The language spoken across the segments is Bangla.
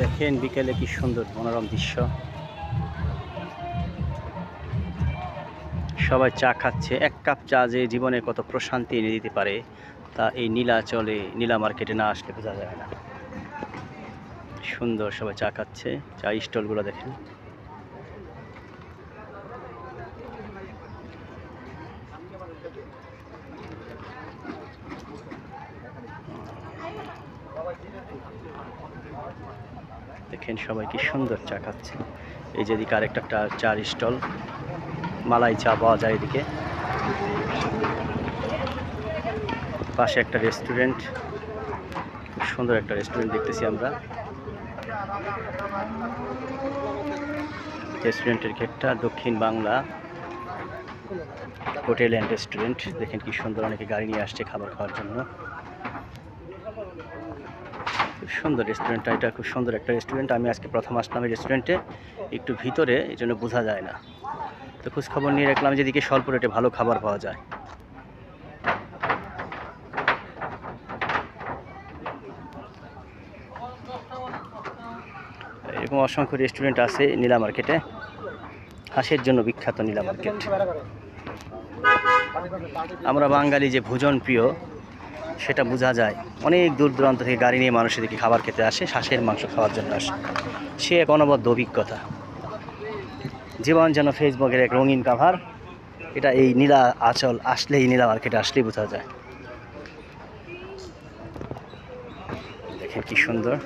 দেখেন বিকেলে কি সুন্দর মনোরম দৃশ্য। সবাই চা খাচ্ছে। এক কাপ চা যে জীবনে কত প্রশান্তি এনে দিতে পারে তা এই নীলাচলে নীলা মার্কেটে না আসলে বোঝা যায় না। সুন্দর সবাই চা খাচ্ছে। চা স্টলগুলো দেখেন। দেখেন সবাই কি সুন্দর চা খাচ্ছে। এই যেদিকে আরেকটা চার স্টল, মালাই চা পাওয়া যায় এদিকে। পাশে একটা রেস্টুরেন্ট, খুব সুন্দর একটা রেস্টুরেন্ট দেখতেছি আমরা। রেস্টুরেন্টের গেটটা দক্ষিণ বাংলা হোটেল অ্যান্ড রেস্টুরেন্ট। দেখেন কি সুন্দর, অনেকে গাড়ি নিয়ে আসছে খাবার খাওয়ার জন্য। খুব সুন্দর রেস্টুরেন্টটা, এটা খুব সুন্দর একটা রেস্টুরেন্ট। আমি আজকে প্রথম আসলাম এই রেস্টুরেন্টে, একটু ভিতরে, এই জন্য বোঝা যায় না। তো খোঁজখবর নিয়ে রাখলাম যেদিকে স্বল্প রেটে ভালো খাবার পাওয়া যায়। এরকম অসংখ্য রেস্টুরেন্ট আছে নীলা মার্কেটে। হাঁসের জন্য বিখ্যাত নীলা মার্কেট। আমরা বাঙালি যে ভোজন প্রিয় সেটা বোঝা যায়। অনেক দূর দূরান্ত থেকে গাড়ি নিয়ে মানুষ এদিকে খাবার খেতে আসে, হাঁসের মাংস খাওয়ার জন্য আসে। সে এক অনবদ্য অভিজ্ঞতা। জীবন যেন ফেসবুকের এক রঙিন কাভার। এটা এই নীলা আঁচল আসলেই, নীলা মার্কেটে আসলেই বোঝা যায়। দেখেন কি সুন্দর,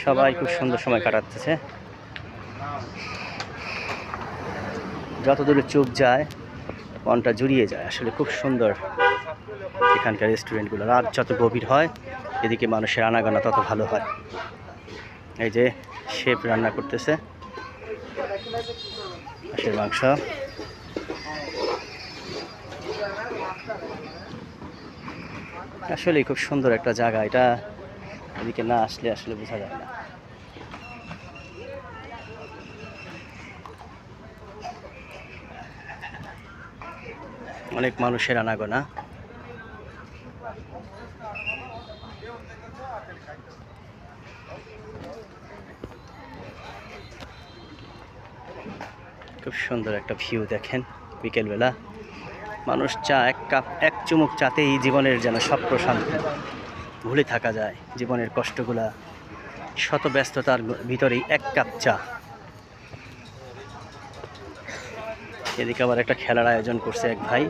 সবাই খুব সুন্দর সময় কাটাচ্ছে। যত দূরে চোখ যায় মনটা জুড়িয়ে যায়। আসলে খুব সুন্দর এখানকার রেস্টুরেন্টগুলো। রাত যত গভীর হয় এদিকে মানুষের আনাগোনা তত ভালো হয়। এই যে শেফ রান্না করতেছে হাঁসের মাংস। আসলে খুব সুন্দর একটা জায়গা এটা, এদিকে না আসলে আসলে বোঝা যায় না। অনেক মানুষের আনাগোনা। খুব সুন্দর একটা ভিউ দেখেন বিকেলবেলা। মানুষ চা, এক কাপ, এক চুমুক চাতেই জীবনের যেন সব প্রশান্তি ভুলে থাকা যায়। জীবনের কষ্টগুলা, শত ব্যস্ততার ভিতরেই এক কাপ চা। এদিকে আবার একটা খেলার আয়োজন করছে এক ভাই।